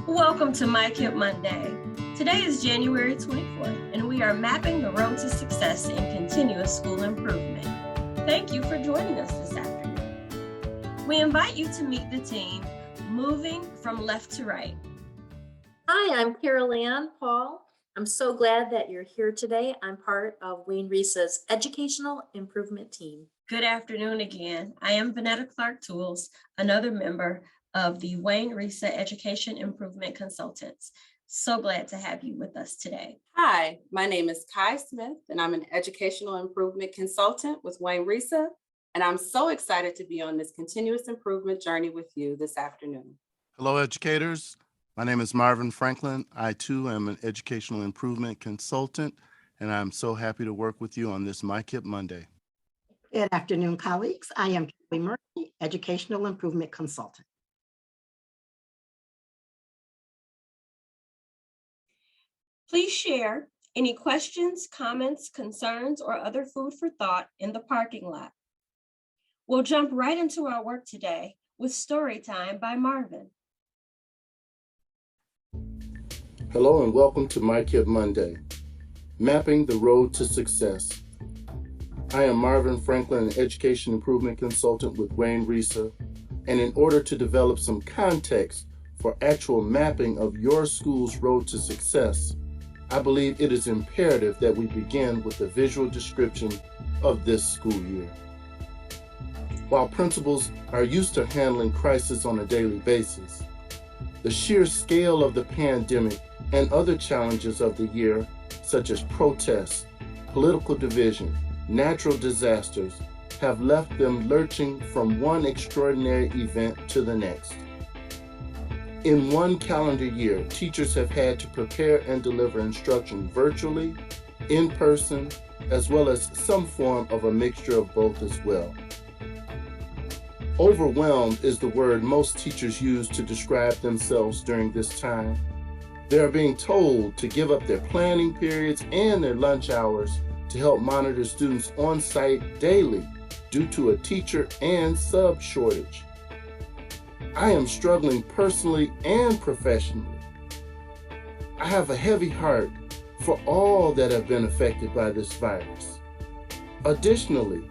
Welcome to MICIP Monday. Today is January 24th, and we are mapping the road to success in continuous school improvement. Thank you for joining us this afternoon. We invite you to meet the team moving from left to right. Hi, I'm Carol Ann Paul. I'm so glad that you're here today. I'm part of Wayne Reese's Educational Improvement Team. Good afternoon again. I am Vanetta Clark-Tools, another member of the Wayne Reese Education Improvement Consultants. So glad to have you with us today. Hi, my name is Kai Smith, and I'm an Educational Improvement Consultant with Wayne Reese, and I'm so excited to be on this continuous improvement journey with you this afternoon. Hello, educators. My name is Marvin Franklin. I too am an Educational Improvement Consultant, and I'm so happy to work with you on this MICIP Monday. Good afternoon, colleagues. I am Kelly Murphy, Educational Improvement Consultant. Please share any questions, comments, concerns, or other food for thought in the parking lot. We'll jump right into our work today with Story Time by Marvin. Hello and welcome to MICIP Monday, Mapping the Road to Success. I am Marvin Franklin, an Education Improvement Consultant with Wayne Reese, and in order to develop some context for actual mapping of your school's road to success, I believe it is imperative that we begin with a visual description of this school year. While principals are used to handling crisis on a daily basis, the sheer scale of the pandemic and other challenges of the year, such as protests, political division, natural disasters, have left them lurching from one extraordinary event to the next. In one calendar year, teachers have had to prepare and deliver instruction virtually, in person, as well as some form of a mixture of both as well. Overwhelmed is the word most teachers use to describe themselves during this time. They are being told to give up their planning periods and their lunch hours to help monitor students on site daily due to a teacher and sub shortage. I am struggling personally and professionally. I have a heavy heart for all that have been affected by this virus. Additionally,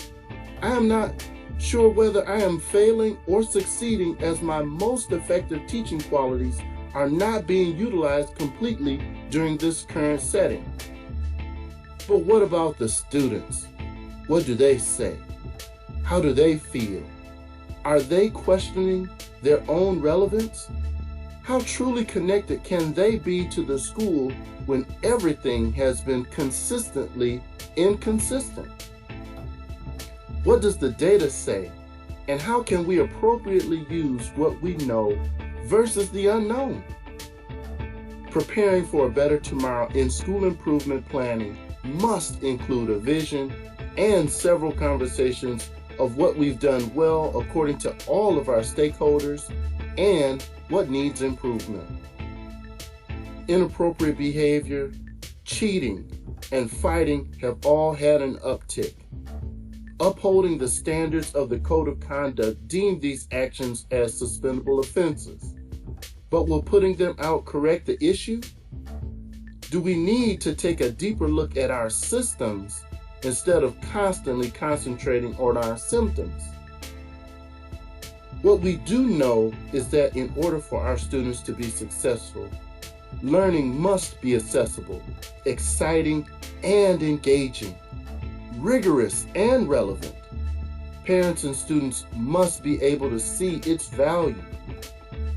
I am not sure whether I am failing or succeeding, as my most effective teaching qualities are not being utilized completely during this current setting. But what about the students? What do they say? How do they feel? Are they questioning their own relevance? How truly connected can they be to the school when everything has been consistently inconsistent? What does the data say? And how can we appropriately use what we know versus the unknown? Preparing for a better tomorrow in school improvement planning must include a vision and several conversations of what we've done well according to all of our stakeholders and what needs improvement. Inappropriate behavior, cheating, and fighting have all had an uptick. Upholding the standards of the Code of Conduct deem these actions as suspendable offenses. But will putting them out correct the issue? Do we need to take a deeper look at our systems instead of constantly concentrating on our symptoms? What we do know is that in order for our students to be successful, learning must be accessible, exciting, and engaging, rigorous and relevant. Parents and students must be able to see its value.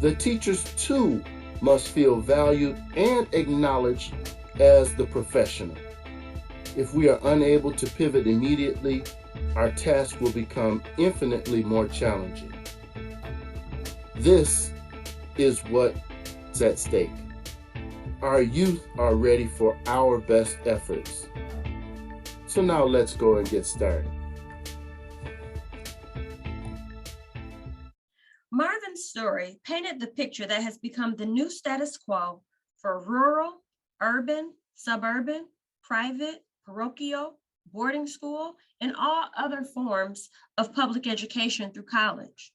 The teachers too must feel valued and acknowledged as the professional. If we are unable to pivot immediately, our task will become infinitely more challenging. This is what's at stake. Our youth are ready for our best efforts. So now let's go and get started. Marvin's story painted the picture that has become the new status quo for rural, urban, suburban, private, parochial, boarding school, and all other forms of public education through college.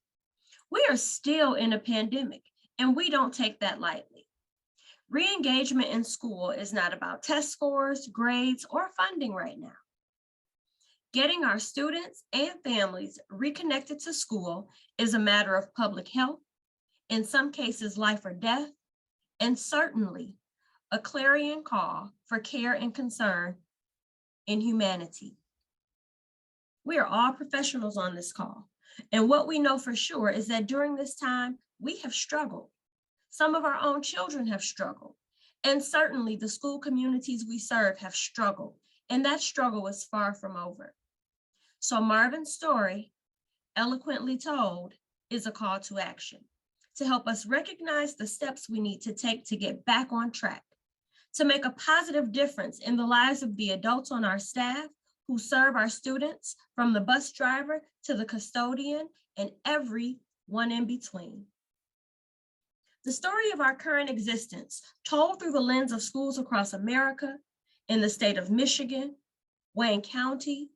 We are still in a pandemic, and we don't take that lightly. Re-engagement in school is not about test scores, grades, or funding right now. Getting our students and families reconnected to school is a matter of public health, in some cases life or death, and certainly a clarion call for care and concern in humanity. We are all professionals on this call, and what we know for sure is that during this time, we have struggled. Some of our own children have struggled, and certainly the school communities we serve have struggled, and that struggle is far from over. So Marvin's story, eloquently told, is a call to action to help us recognize the steps we need to take to get back on track, to make a positive difference in the lives of the adults on our staff who serve our students, from the bus driver to the custodian and everyone in between. The story of our current existence, told through the lens of schools across America, in the state of Michigan, Wayne County,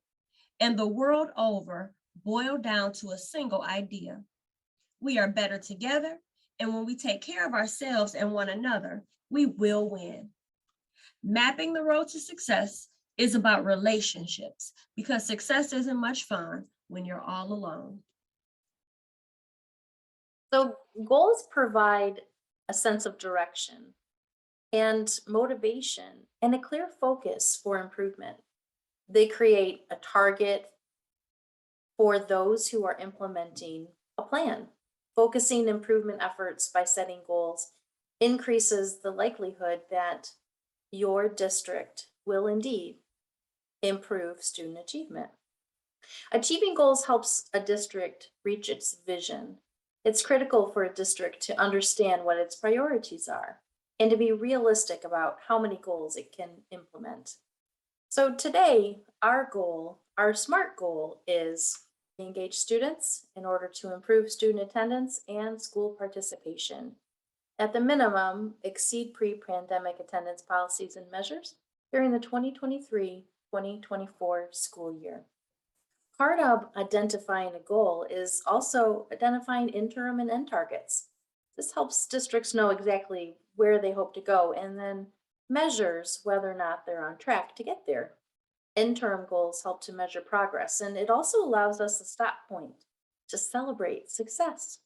and the world over, boiled down to a single idea. We are better together, and when we take care of ourselves and one another, we will win. Mapping the road to success is about relationships, because success isn't much fun when you're all alone. So goals provide a sense of direction and motivation and a clear focus for improvement. They create a target for those who are implementing a plan. Focusing improvement efforts by setting goals increases the likelihood that your district will indeed improve student achievement. Achieving goals helps a district reach its vision. It's critical for a district to understand what its priorities are and to be realistic about how many goals it can implement. So today, our goal, our SMART goal, is to engage students in order to improve student attendance and school participation. At the minimum, exceed pre-pandemic attendance policies and measures during the 2023-2024 school year. Part of identifying a goal is also identifying interim and end targets. This helps districts know exactly where they hope to go and then measures whether or not they're on track to get there. Interim goals help to measure progress, and it also allows us a stop point to celebrate success.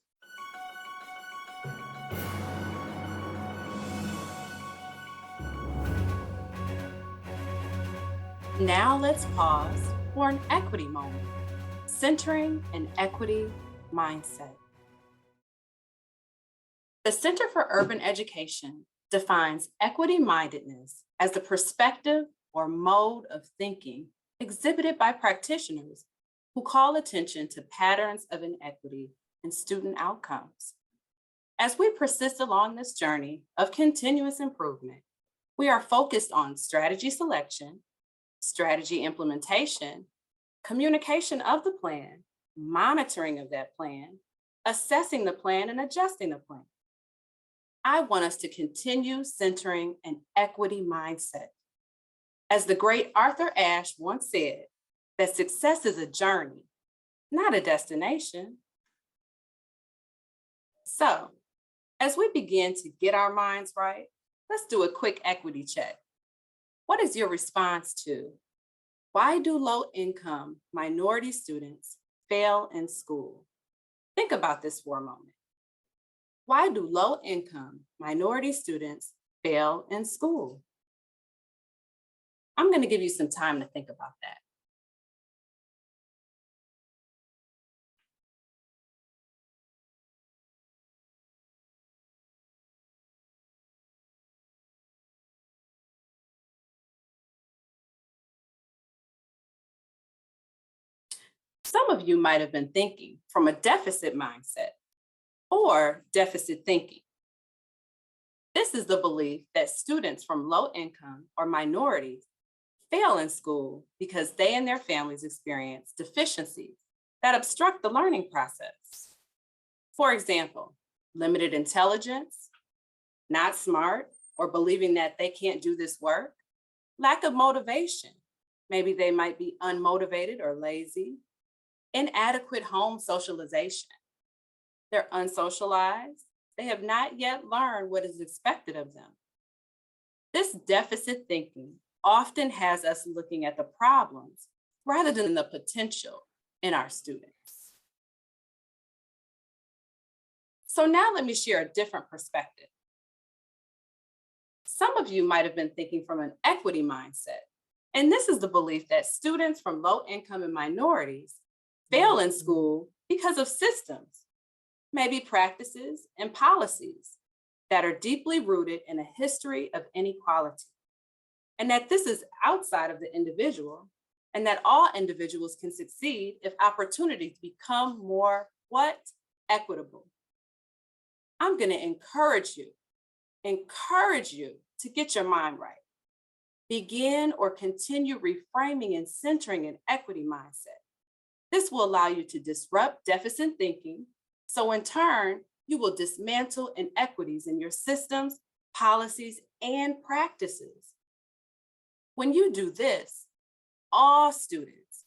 Now let's pause for an equity moment, centering an equity mindset. The Center for Urban Education defines equity-mindedness as the perspective or mode of thinking exhibited by practitioners who call attention to patterns of inequity in student outcomes. As we persist along this journey of continuous improvement, we are focused on strategy selection, strategy implementation, communication of the plan, monitoring of that plan, assessing the plan, and adjusting the plan. I want us to continue centering an equity mindset. As the great Arthur Ashe once said, that success is a journey, not a destination. So, as we begin to get our minds right, let's do a quick equity check. What is your response to why do low-income minority students fail in school? Think about this for a moment. Why do low-income minority students fail in school? I'm going to give you some time to think about that. Some of you might have been thinking from a deficit mindset or deficit thinking. This is the belief that students from low income or minorities fail in school because they and their families experience deficiencies that obstruct the learning process. For example, limited intelligence, not smart, or believing that they can't do this work, lack of motivation. Maybe they might be unmotivated or lazy, inadequate home socialization. They're unsocialized. They have not yet learned what is expected of them. This deficit thinking often has us looking at the problems rather than the potential in our students. So now let me share a different perspective. Some of you might have been thinking from an equity mindset, and this is the belief that students from low income and minorities fail in school because of systems, maybe practices and policies that are deeply rooted in a history of inequality, and that this is outside of the individual, and that all individuals can succeed if opportunities become more equitable. I'm going to encourage you to get your mind right. Begin or continue reframing and centering an equity mindset. This will allow you to disrupt deficit thinking, so in turn, you will dismantle inequities in your systems, policies, and practices. When you do this, all students,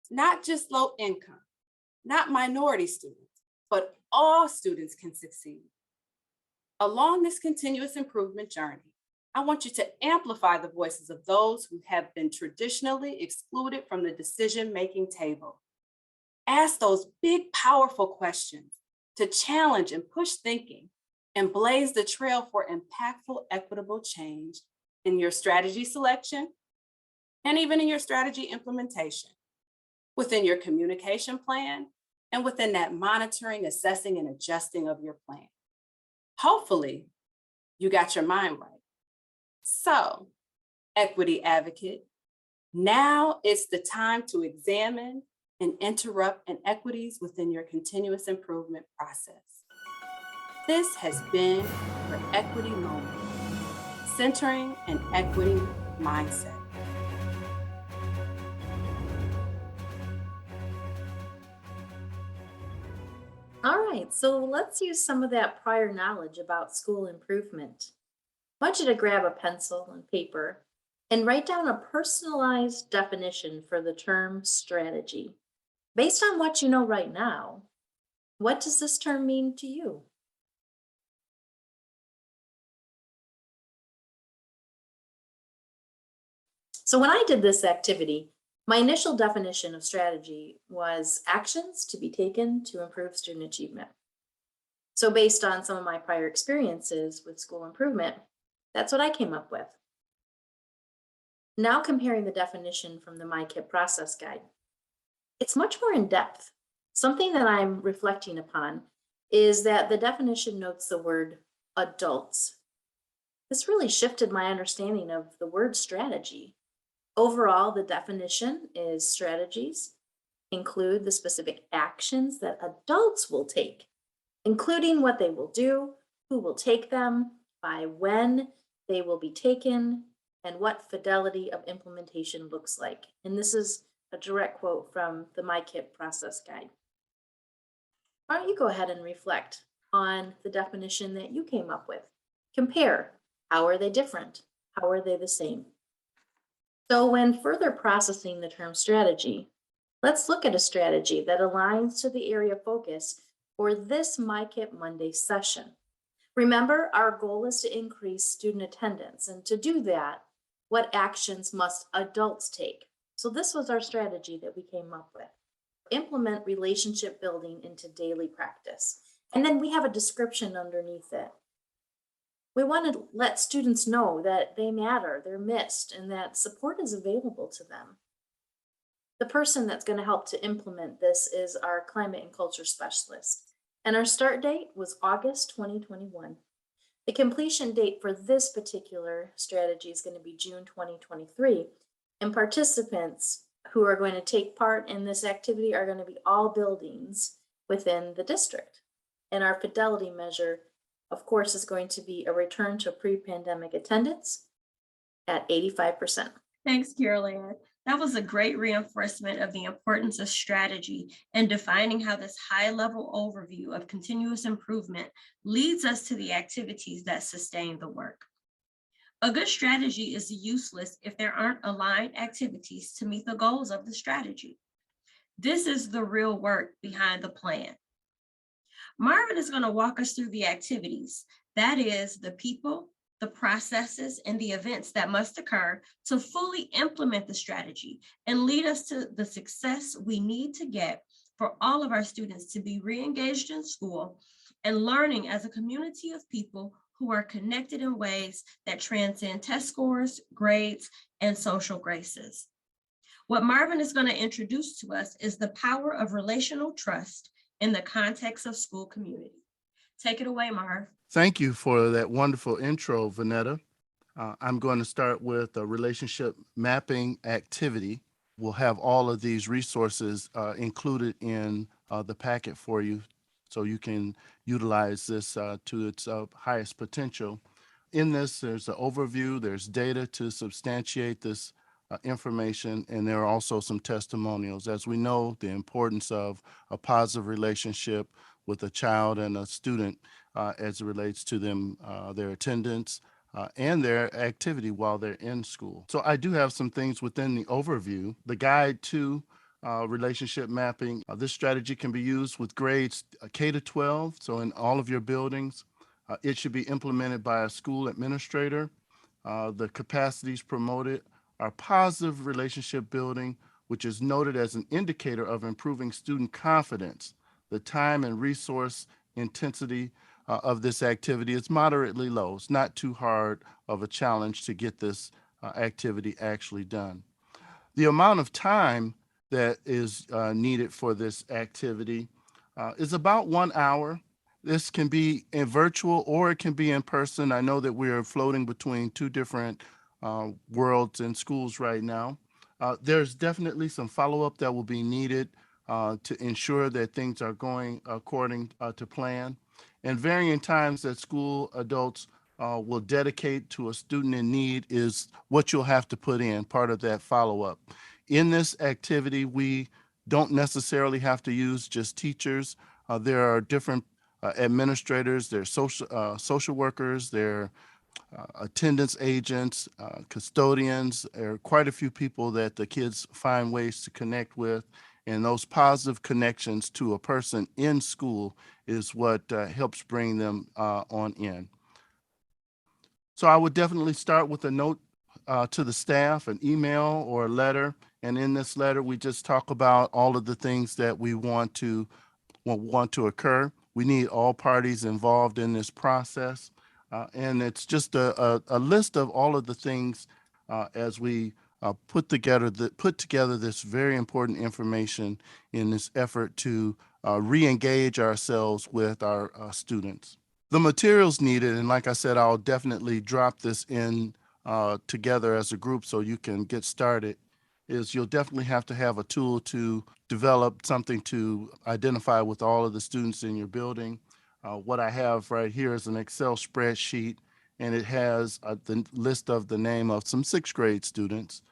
not just low income, not minority students, but all students can succeed. Along this continuous improvement journey, I want you to amplify the voices of those who have been traditionally excluded from the decision-making table. Ask those big, powerful questions to challenge and push thinking and blaze the trail for impactful, equitable change in your strategy selection and even in your strategy implementation, within your communication plan, and within that monitoring, assessing, and adjusting of your plan. Hopefully, you got your mind right. So, equity advocate, now it's the time to examine and interrupt inequities within your continuous improvement process. This has been your Equity Moment, centering an equity mindset. All right, so let's use some of that prior knowledge about school improvement. I want you to grab a pencil and paper and write down a personalized definition for the term strategy. Based on what you know right now, what does this term mean to you? So when I did this activity, my initial definition of strategy was actions to be taken to improve student achievement. So based on some of my prior experiences with school improvement, that's what I came up with. Now comparing the definition from the MICIP process guide, it's much more in depth. Something that I'm reflecting upon is that the definition notes the word adults. This really shifted my understanding of the word strategy. Overall, the definition is strategies include the specific actions that adults will take, including what they will do, who will take them, by when they will be taken, and what fidelity of implementation looks like. And this is a direct quote from the MICIP process guide. Why don't you go ahead and reflect on the definition that you came up with? Compare. How are they different? How are they the same? So when further processing the term strategy, let's look at a strategy that aligns to the area of focus for this MICIP Monday session. Remember, our goal is to increase student attendance, and to do that, what actions must adults take? So this was our strategy that we came up with. Implement relationship building into daily practice. And then we have a description underneath it. We want to let students know that they matter, they're missed, and that support is available to them. The person that's going to help to implement this is our climate and culture specialist. And our start date was August 2021. The completion date for this particular strategy is going to be June 2023. And participants who are going to take part in this activity are going to be all buildings within the district. And our fidelity measure, of course, is going to be a return to pre-pandemic attendance at 85%. Thanks, Carol Ann. That was a great reinforcement of the importance of strategy and defining how this high-level overview of continuous improvement leads us to the activities that sustain the work. A good strategy is useless if there aren't aligned activities to meet the goals of the strategy. This is the real work behind the plan. Marvin is going to walk us through the activities. That is the people, the processes, and the events that must occur to fully implement the strategy and lead us to the success we need to get for all of our students to be re-engaged in school and learning as a community of people who are connected in ways that transcend test scores, grades, and social graces. What Marvin is going to introduce to us is the power of relational trust in the context of school community. Take it away, Marv. Thank you for that wonderful intro, Vanetta. I'm going to start with a relationship mapping activity. We'll have all of these resources included in the packet for you so you can utilize this to its highest potential. In this, there's an overview, there's data to substantiate this information, and there are also some testimonials. As we know, the importance of a positive relationship with a child and a student as it relates to them, their attendance, and their activity while they're in school. So I do have some things within the overview. The guide to relationship mapping. This strategy can be used with grades K to 12, so in all of your buildings. It should be implemented by a school administrator. The capacities promoted are positive relationship building, which is noted as an indicator of improving student confidence. The time and resource intensity of this activity is moderately low. It's not too hard of a challenge to get this activity actually done. The amount of time that is needed for this activity is about 1 hour. This can be in virtual or it can be in person. I know that we are floating between two different worlds in schools right now. There's definitely some follow-up that will be needed to ensure that things are going according to plan. And varying times that school adults will dedicate to a student in need is what you'll have to put in, part of that follow-up. In this activity, we don't necessarily have to use just teachers. There are different administrators, there are social workers, there are attendance agents, custodians. There are quite a few people that the kids find ways to connect with. And those positive connections to a person in school is what helps bring them on in. So I would definitely start with a note to the staff, an email or a letter. And in this letter, we just talk about all of the things that we want to occur. We need all parties involved in this process. And it's just a list of all of the things as we put together this very important information in this effort to re-engage ourselves with our students. The materials needed, and like I said, I'll definitely drop this in together as a group so you can get started, is you'll definitely have to have a tool to develop something to identify with all of the students in your building. What I have right here is an Excel spreadsheet, and it has the list of the name of some 6th grade students.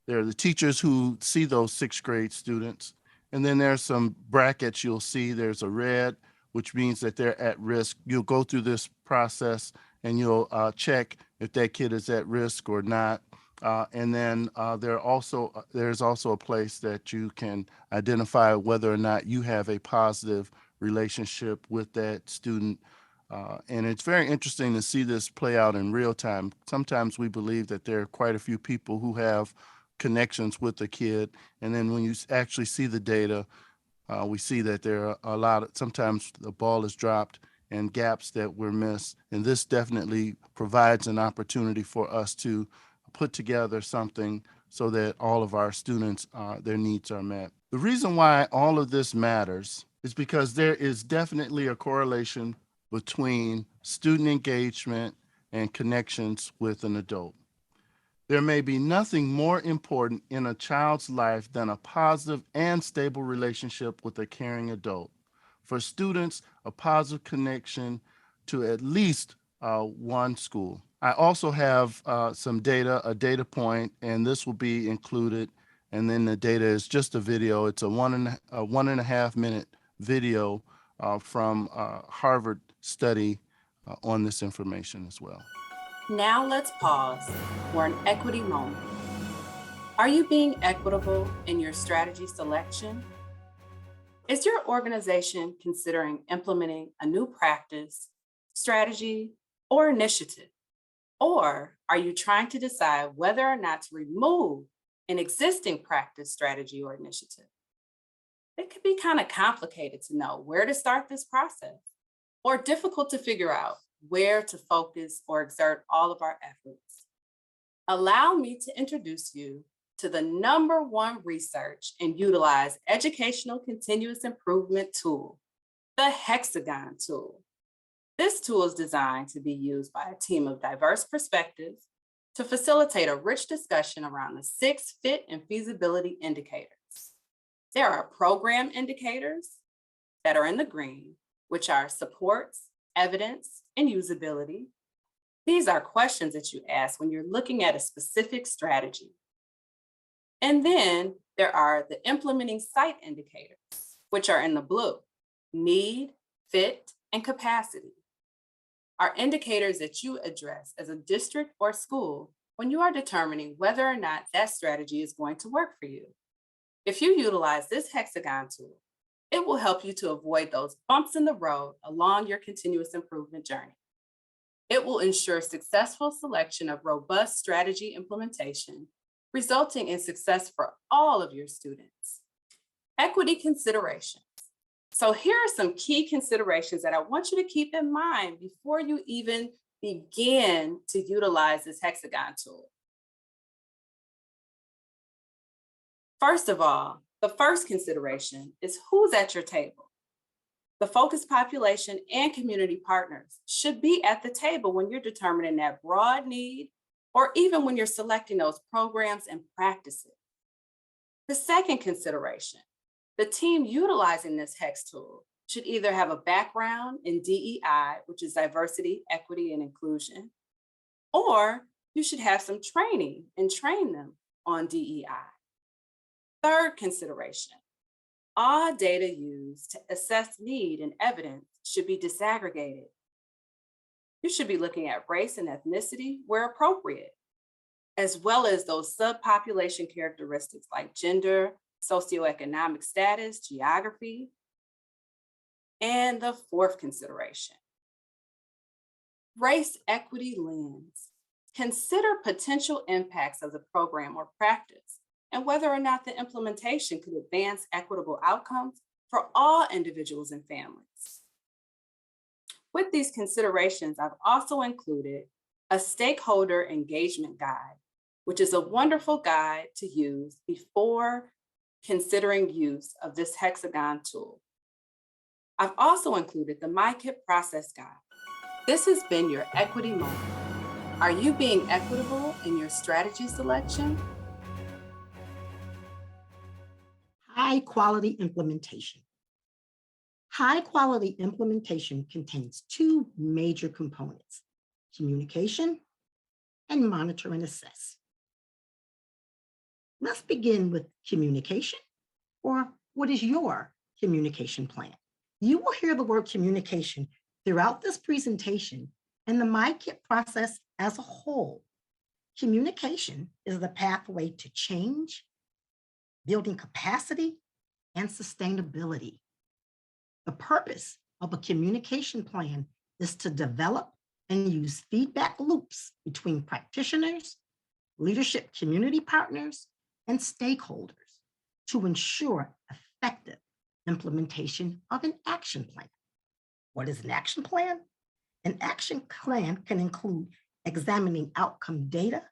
There are the teachers who see those 6th grade students. And then there's some brackets you'll see. There's a red, which means that they're at risk. You'll go through this process and you'll check if that kid is at risk or not. And then there's also a place that you can identify whether or not you have a positive relationship with that student. And it's very interesting to see this play out in real time. Sometimes we believe that there are quite a few people who have connections with the kid. And then when you actually see the data, we see that there are sometimes the ball is dropped and gaps that were missed. And this definitely provides an opportunity for us to put together something so that all of our students, their needs are met. The reason why all of this matters is because there is definitely a correlation between student engagement and connections with an adult. There may be nothing more important in a child's life than a positive and stable relationship with a caring adult. For students, a positive connection to at least one school. I also have some data, a data point, and this will be included. And then the data is just a video. It's a 1.5 minute video from a Harvard study on this information as well. Now let's pause for an equity moment. Are you being equitable in your strategy selection? Is your organization considering implementing a new practice, strategy, or initiative? Or are you trying to decide whether or not to remove an existing practice, strategy, or initiative? It can be kind of complicated to know where to start this process, or difficult to figure out where to focus or exert all of our efforts. Allow me to introduce you to the #1 research and utilized educational continuous improvement tool, the Hexagon tool. This tool is designed to be used by a team of diverse perspectives to facilitate a rich discussion around the 6 fit and feasibility indicators. There are program indicators that are in the green, which are supports, evidence, and usability. These are questions that you ask when you're looking at a specific strategy. And then there are the implementing site indicators, which are in the blue: need, fit, and capacity. Are indicators that you address as a district or school when you are determining whether or not that strategy is going to work for you. If you utilize this Hexagon tool, it will help you to avoid those bumps in the road along your continuous improvement journey. It will ensure successful selection of robust strategy implementation, resulting in success for all of your students. Equity considerations. So here are some key considerations that I want you to keep in mind before you even begin to utilize this Hexagon tool. First of all, the first consideration is who's at your table. The focus population and community partners should be at the table when you're determining that broad need, or even when you're selecting those programs and practices. The second consideration, the team utilizing this HEX tool should either have a background in DEI, which is diversity, equity, and inclusion, or you should have some training and train them on DEI. Third consideration, all data used to assess need and evidence should be disaggregated. You should be looking at race and ethnicity where appropriate, as well as those subpopulation characteristics like gender, socioeconomic status, geography. And the fourth consideration, race equity lens. Consider potential impacts of the program or practice and whether or not the implementation could advance equitable outcomes for all individuals and families. With these considerations, I've also included a stakeholder engagement guide, which is a wonderful guide to use before considering use of this Hexagon tool. I've also included the MICIP process guide. This has been your equity moment. Are you being equitable in your strategy selection? High quality implementation. High quality implementation contains 2 major components: communication and monitor and assess. Let's begin with communication, or what is your communication plan? You will hear the word communication throughout this presentation and the MICIP process as a whole. Communication is the pathway to change, building capacity, and sustainability. The purpose of a communication plan is to develop and use feedback loops between practitioners, leadership community partners, and stakeholders to ensure effective implementation of an action plan. What is an action plan? An action plan can include examining outcome data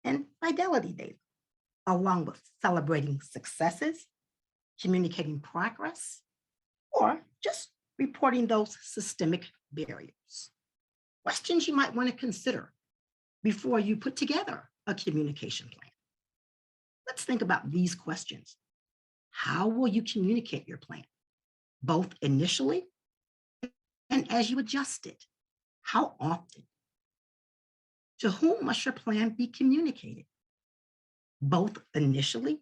and fidelity data, along with celebrating successes, communicating progress, or just reporting those systemic barriers. Questions you might want to consider before you put together a communication plan. Let's think about these questions. How will you communicate your plan, both initially and as you adjust it? How often? To whom must your plan be communicated, both initially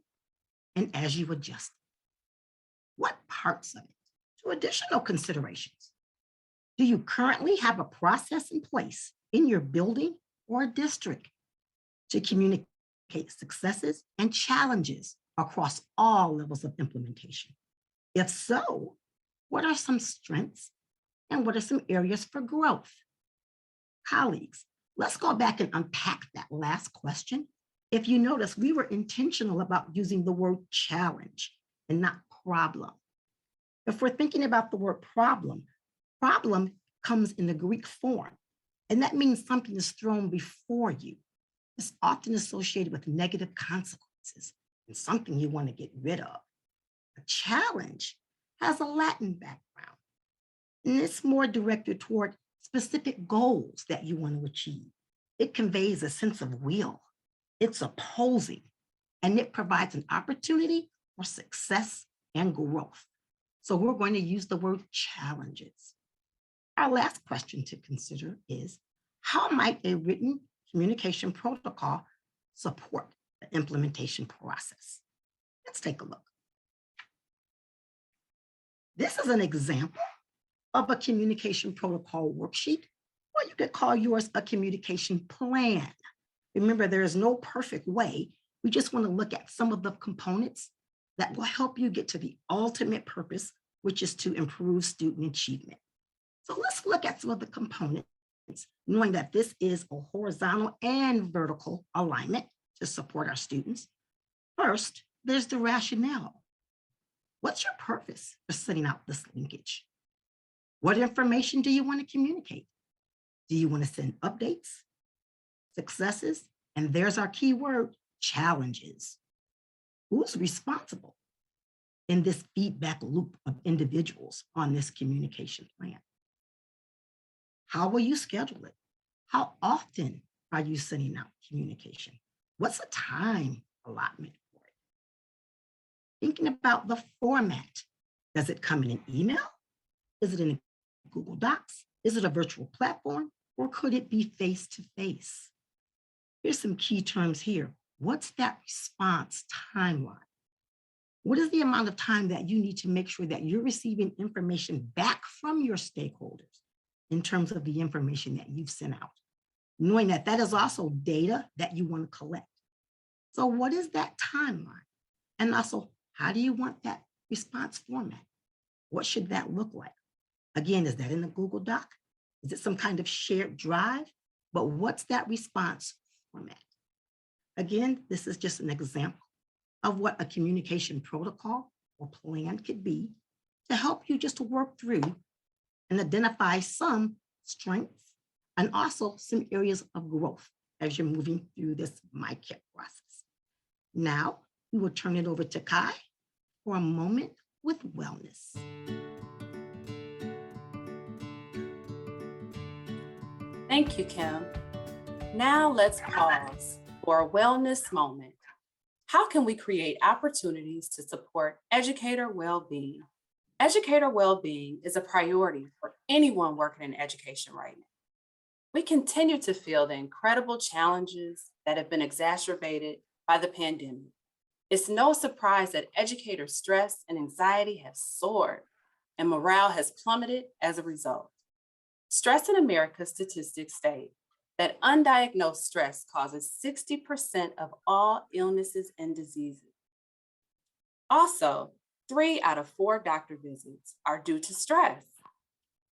and as you adjust it? What parts of it? 2 additional considerations. Do you currently have a process in place in your building or district to communicate successes and challenges across all levels of implementation? If so, what are some strengths and what are some areas for growth? Colleagues, Let's go back and unpack that last question. If you notice, we were intentional about using the word challenge and not problem. If we're thinking about the word problem, problem comes in the Greek form, and that means something is thrown before you. It's often associated with negative consequences and something you want to get rid of. A challenge has a Latin background, and it's more directed toward specific goals that you want to achieve. It conveys a sense of will. It's opposing, and it provides an opportunity for success and growth. So we're going to use the word challenges. Our last question to consider is, how might a written communication protocol support the implementation process? Let's take a look. This is an example of a communication protocol worksheet, or you could call yours a communication plan. Remember, there is no perfect way. We just want to look at some of the components that will help you get to the ultimate purpose, which is to improve student achievement. So let's look at some of the components, knowing that this is a horizontal and vertical alignment to support our students. First, there's the rationale. What's your purpose for setting out this linkage? What information do you want to communicate? Do you want to send updates, successes, and there's our key word, challenges? Who's responsible in this feedback loop of individuals on this communication plan? How will you schedule it? How often are you sending out communication? What's the time allotment for it? Thinking about the format. Does it come in an email? Is it in Google Docs? Is it a virtual platform? Or could it be face-to-face? Here's some key terms here. What's that response timeline? What is the amount of time that you need to make sure that you're receiving information back from your stakeholders in terms of the information that you've sent out? Knowing that that is also data that you want to collect. So what is that timeline? And also, how do you want that response format? What should that look like? Again, is that in a Google Doc? Is it some kind of shared drive? But what's that response format? Again, this is just an example of what a communication protocol or plan could be to help you just to work through and identify some strengths and also some areas of growth as you're moving through this MICIP process. Now, we will turn it over to Kai for a moment with wellness. Thank you, Kim. Now let's pause for a wellness moment. How can we create opportunities to support educator well-being? Educator well-being is a priority for anyone working in education right now. We continue to feel the incredible challenges that have been exacerbated by the pandemic. It's no surprise that educator stress and anxiety have soared and morale has plummeted as a result. Stress in America statistics state that undiagnosed stress causes 60% of all illnesses and diseases. Also, 3 out of 4 doctor visits are due to stress.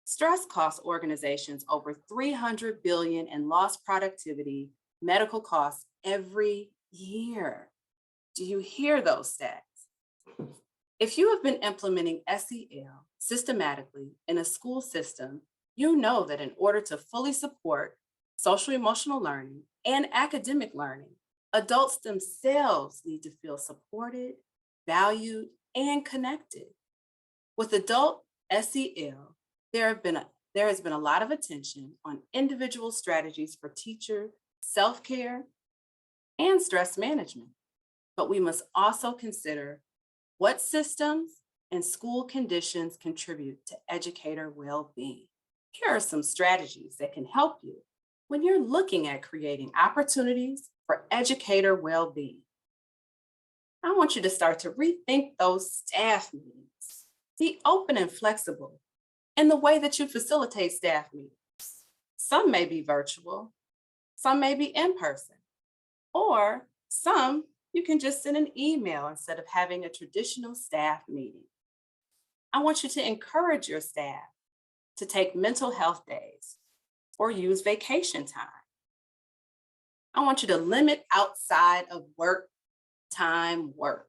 Stress costs organizations over $300 billion in lost productivity, medical costs every year. Do you hear those stats? If you have been implementing SEL systematically in a school system, you know that in order to fully support social emotional learning and academic learning, adults themselves need to feel supported, valued, and connected. With adult SEL, there has been a lot of attention on individual strategies for teacher self-care and stress management. But we must also consider what systems and school conditions contribute to educator well-being. Here are some strategies that can help you when you're looking at creating opportunities for educator well-being. I want you to start to rethink those staff meetings. Be open and flexible in the way that you facilitate staff meetings. Some may be virtual, some may be in person, or some you can just send an email instead of having a traditional staff meeting. I want you to encourage your staff to take mental health days or use vacation time I want you to limit outside of work time work.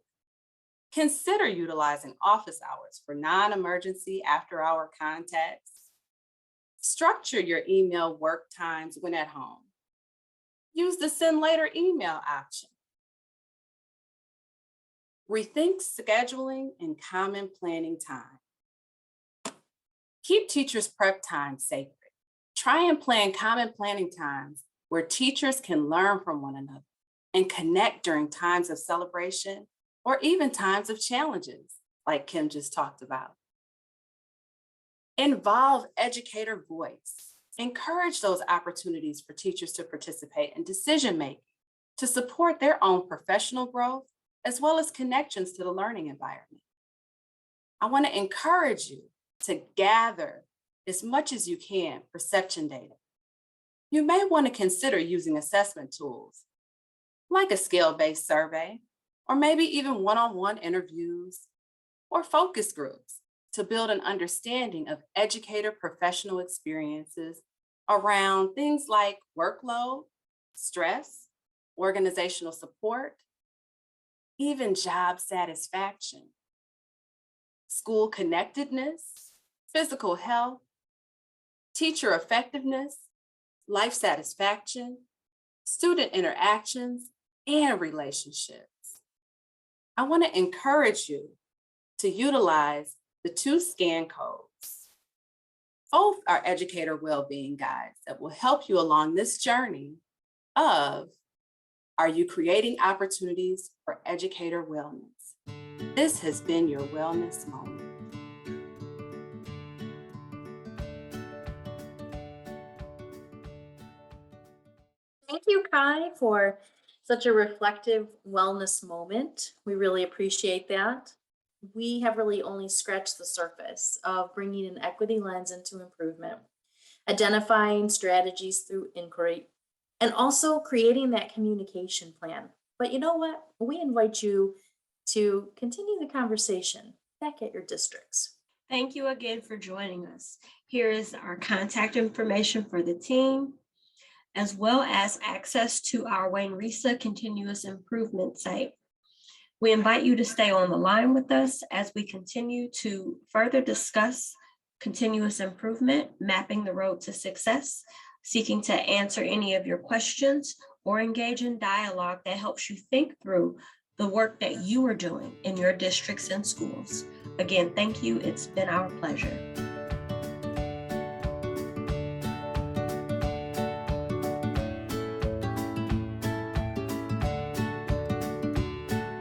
Consider utilizing office hours for non-emergency after-hour contacts. Structure your email work times when at home. Use the send later email option. Rethink scheduling and common planning time. Keep teachers' prep time sacred. Try and plan common planning times where teachers can learn from one another and connect during times of celebration or even times of challenges, like Kim just talked about. Involve educator voice. Encourage those opportunities for teachers to participate in decision-making to support their own professional growth, as well as connections to the learning environment. I want to encourage you to gather as much as you can perception data. You may want to consider using assessment tools like a scale-based survey, or maybe even one-on-one interviews or focus groups to build an understanding of educator professional experiences around things like workload, stress, organizational support, even job satisfaction, school connectedness, physical health, teacher effectiveness, life satisfaction, student interactions, and relationships. I want to encourage you to utilize the 2 scan codes. Both are educator well-being guides that will help you along this journey of, are you creating opportunities for educator wellness? This has been your wellness moment. Thank you, Kai, for such a reflective wellness moment. We really appreciate that. We have really only scratched the surface of bringing an equity lens into improvement, identifying strategies through inquiry, and also creating that communication plan. But you know what? We invite you to continue the conversation back at your districts. Thank you again for joining us. Here is our contact information for the team, as well as access to our Wayne Risa continuous improvement site. We invite you to stay on the line with us as we continue to further discuss continuous improvement, mapping the road to success, seeking to answer any of your questions, or engage in dialogue that helps you think through the work that you are doing in your districts and schools. Again, thank you. It's been our pleasure.